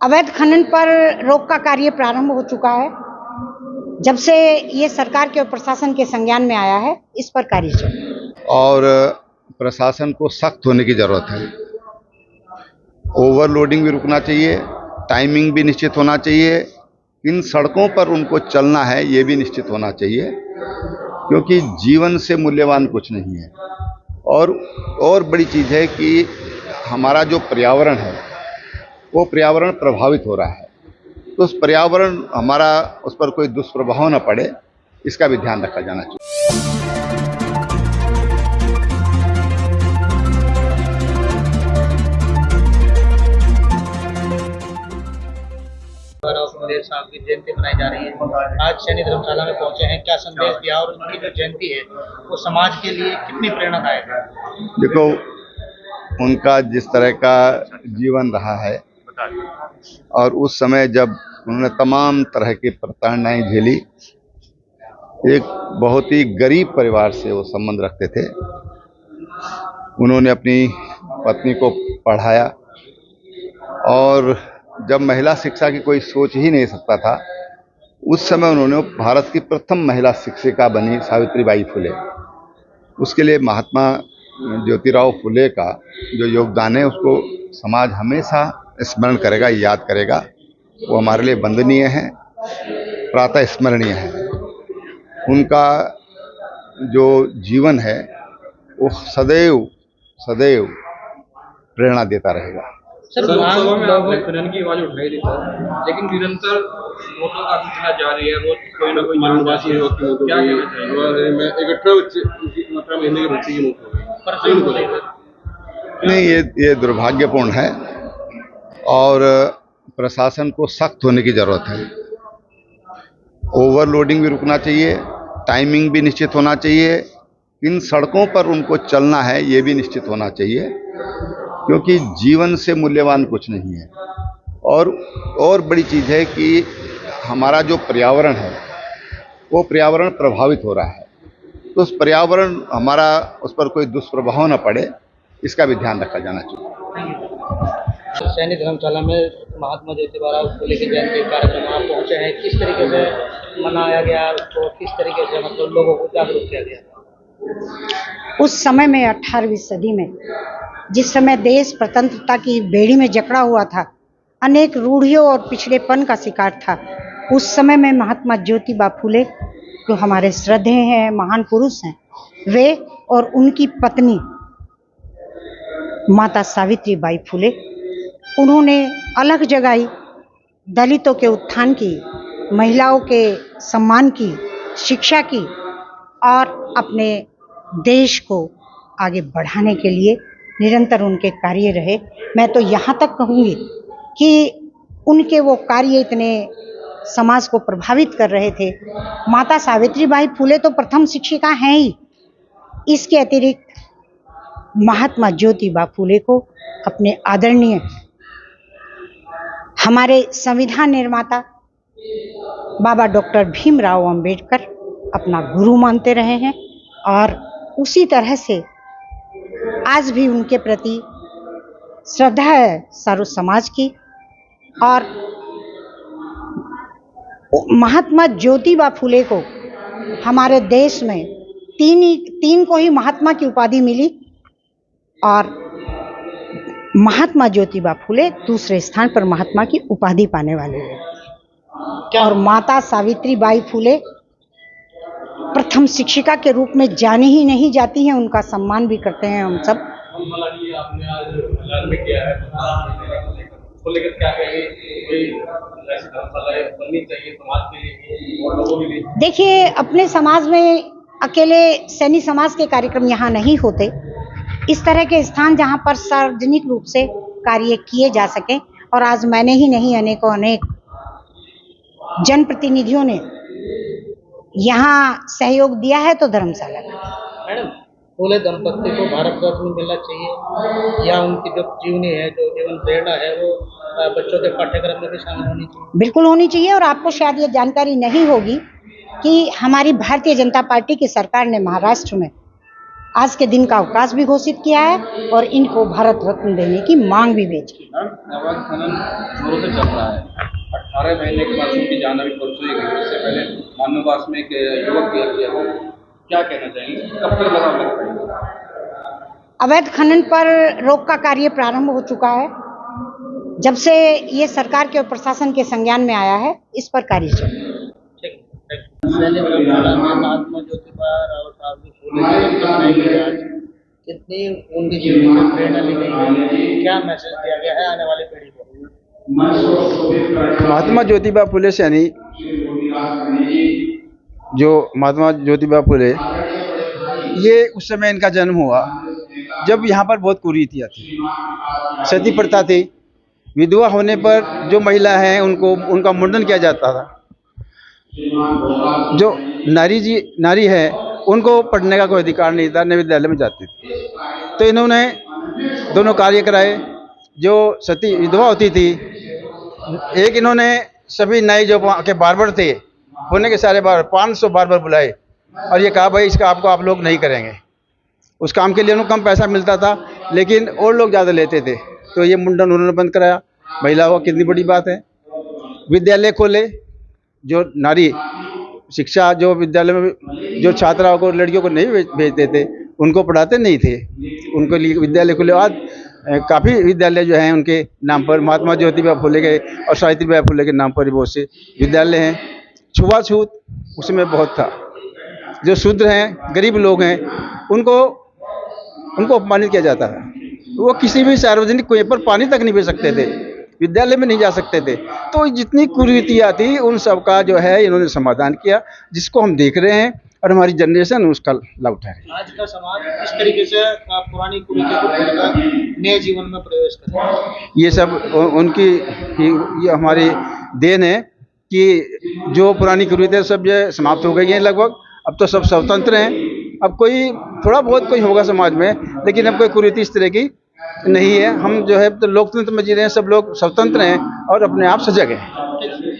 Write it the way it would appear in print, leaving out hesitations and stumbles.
अवैध खनन पर रोक का कार्य प्रारंभ हो चुका है। जब से ये सरकार के और प्रशासन के संज्ञान में आया है, इस पर कार्य चल रहा है। और प्रशासन को सख्त होने की जरूरत है। ओवरलोडिंग भी रुकना चाहिए, टाइमिंग भी निश्चित होना चाहिए। किन सड़कों पर उनको चलना है ये भी निश्चित होना चाहिए, क्योंकि जीवन से मूल्यवान कुछ नहीं है। और बड़ी चीज़ है कि हमारा जो पर्यावरण है वो पर्यावरण प्रभावित हो रहा है, तो उस पर्यावरण हमारा उस पर कोई दुष्प्रभाव न पड़े, इसका भी ध्यान रखा जाना चाहिए। साहब की जयंती मनाई जा रही है। आज सैनी धर्मशाला में पहुंचे हैं, क्या संदेश दिया और उनकी जो जयंती है वो समाज के लिए कितनी प्रेरणादायक है? देखो, उनका जिस तरह का जीवन रहा है और उस समय जब उन्होंने तमाम तरह की प्रताड़नाएं झेली, एक बहुत ही गरीब परिवार से वो संबंध रखते थे। उन्होंने अपनी पत्नी को पढ़ाया और जब महिला शिक्षा की कोई सोच ही नहीं सकता था, उस समय उन्होंने भारत की प्रथम महिला शिक्षिका बनी सावित्रीबाई फुले। उसके लिए महात्मा ज्योतिराव फुले का जो योगदान है उसको समाज हमेशा स्मरण करेगा, याद करेगा। वो हमारे लिए वंदनीय है, प्रातः स्मरणीय है। उनका जो जीवन है वो सदैव सदैव प्रेरणा देता रहेगा। सर, खनन की आवाज उठाई देता है, लेकिन निरंतर मौतों का सिलसिला जारी है। रोज कोई ना कोई जानवासी है। क्या कहना चाहिए? मैं 18 बच्चे 18 महीने के बच्चे की मौत हो गई। नहीं, ये दुर्भाग्यपूर्ण है और प्रशासन को सख्त होने की जरूरत है। ओवरलोडिंग भी रुकना चाहिए, टाइमिंग भी निश्चित होना चाहिए। किन सड़कों पर उनको चलना है ये भी निश्चित होना चाहिए, क्योंकि जीवन से मूल्यवान कुछ नहीं है। और बड़ी चीज़ है कि हमारा जो पर्यावरण है वो पर्यावरण प्रभावित हो रहा है, तो उस पर्यावरण हमारा उस पर कोई दुष्प्रभाव न पड़े, इसका भी ध्यान रखा जाना चाहिए। सैनी धर्मशाला में महात्मा ज्योतिराव फुले की जयंती कार्यक्रम आप पहुंचे हैं, किस तरीके से मनाया गया उसको, किस तरीके से मतलब लोगों को जागरूक किया गया? उस समय में 18वीं सदी में जिस समय देश स्वतंत्रता की बेड़ी में जकड़ा हुआ था, अनेक रूढ़ियों और पिछड़ेपन का शिकार था, उस समय में महात्मा ज्योतिबा फुले जो हमारे श्रद्धेय हैं, महान पुरुष हैं, वे और उनकी पत्नी माता सावित्रीबाई फुले, उन्होंने अलग जगाई, दलितों के उत्थान की, महिलाओं के सम्मान की, शिक्षा की और अपने देश को आगे बढ़ाने के लिए निरंतर उनके कार्य रहे। मैं तो यहाँ तक कहूँगी कि उनके वो कार्य इतने समाज को प्रभावित कर रहे थे। माता सावित्रीबाई फुले तो प्रथम शिक्षिका हैं ही, इसके अतिरिक्त महात्मा ज्योतिबा फुले को अपने आदरणीय हमारे संविधान निर्माता बाबा डॉक्टर भीमराव अंबेडकर अपना गुरु मानते रहे हैं और उसी तरह से आज भी उनके प्रति श्रद्धा है सर्व समाज की। और महात्मा ज्योतिबा फुले को हमारे देश में तीन को ही महात्मा की उपाधि मिली और महात्मा ज्योतिबा फुले दूसरे स्थान पर महात्मा की उपाधि पाने वाले हैं। और माता सावित्रीबाई फुले प्रथम शिक्षिका के रूप में जानी ही नहीं जाती हैं, उनका सम्मान भी करते हैं हम सब। देखिए, अपने समाज में अकेले सैनी समाज के कार्यक्रम यहाँ नहीं होते। इस तरह के स्थान जहाँ पर सार्वजनिक रूप से कार्य किए जा सके, और आज मैंने ही नहीं अनेक जनप्रतिनिधियों ने यहाँ सहयोग दिया है तो धर्मशाला का। मैडम, फुले दंपत्ति को भारत रत्न मिलना चाहिए या उनकी जो जीवनी है, जो जीवन प्रेरणा है, वो बच्चों के पाठ्यक्रम में भी शामिल होनी चाहिए? बिल्कुल होनी चाहिए। और आपको शायद ये जानकारी नहीं होगी कि हमारी भारतीय जनता पार्टी की सरकार ने महाराष्ट्र में आज के दिन का अवकाश भी घोषित किया है और इनको भारत रत्न देने की मांग भी भेज की। अवैध खनन जोरों से चल रहा है। 18 महीने के बाद उनकी जान अभी परसों ही गई। इससे पहले मानववास में एक युवक की हत्या हुई। क्या कहना चाहेंगे, कब तक लगाम लग पाएगी? अवैध खनन पर रोक का कार्य प्रारंभ हो चुका है। जब से ये सरकार के और प्रशासन के संज्ञान में आया है, इस पर कार्य चल रहा है। महात्मा ज्योतिबा राव साहब की कितनी उनके जीवन से प्रेरणा ली गई, क्या मैसेज दिया गया है आने वाली पीढ़ी को? महात्मा ज्योतिबा फुले सैनी, जो महात्मा ज्योतिबा फुले, ये उस समय इनका जन्म हुआ जब यहाँ पर बहुत कुरीतियाँ थी, सती प्रथा थी। विधवा होने पर जो महिला हैं उनका मुंडन किया जाता था। जो नारी है उनको पढ़ने का कोई अधिकार नहीं था, न विद्यालय में जाती थी। तो इन्होंने दोनों कार्य कराए। जो सती विधवा होती थी, एक इन्होंने सभी नए जो के बार्बर थे, होने के सारे 500 बार्बर बुलाए और ये कहा भाई इसका आप लोग नहीं करेंगे। उस काम के लिए उन्हें कम पैसा मिलता था, लेकिन और लोग ज़्यादा लेते थे। तो ये मुंडन उन्होंने बंद कराया। महिलाओं की कितनी बड़ी बात है। विद्यालय खोले, जो नारी शिक्षा, जो विद्यालय में जो छात्राओं को, लड़कियों को नहीं भेजते थे, उनको पढ़ाते नहीं थे, उनके लिए विद्यालय खुले। आज काफ़ी विद्यालय जो हैं उनके नाम पर, महात्मा ज्योतिबा फुले के और सावित्रीबाई फुले के नाम पर बहुत से विद्यालय हैं। छुआछूत उसमें बहुत था। जो शूद्र हैं, गरीब लोग हैं, उनको अपमानित किया जाता है। वो किसी भी सार्वजनिक कुएं पर पानी तक नहीं पी सकते थे, विद्यालय में नहीं जा सकते थे। तो जितनी कुरीतियाँ थी उन सब का जो है इन्होंने समाधान किया, जिसको हम देख रहे हैं और हमारी जनरेशन उसका लाभ उठा रही है। आज का समाज इस तरीके से पुरानी कुरीतियों को भूलकर नए जीवन में प्रवेश कर रहा है। ये सब उनकी ये हमारी देन है कि जो पुरानी कुरीतियाँ सब ये समाप्त हो गई हैं लगभग। अब तो सब स्वतंत्र हैं। अब कोई थोड़ा बहुत कोई होगा समाज में, लेकिन अब कोई कुरीति इस तरह की नहीं है। हम जो है तो लोकतंत्र में जी रहे हैं, सब लोग स्वतंत्र हैं और अपने आप सजग हैं।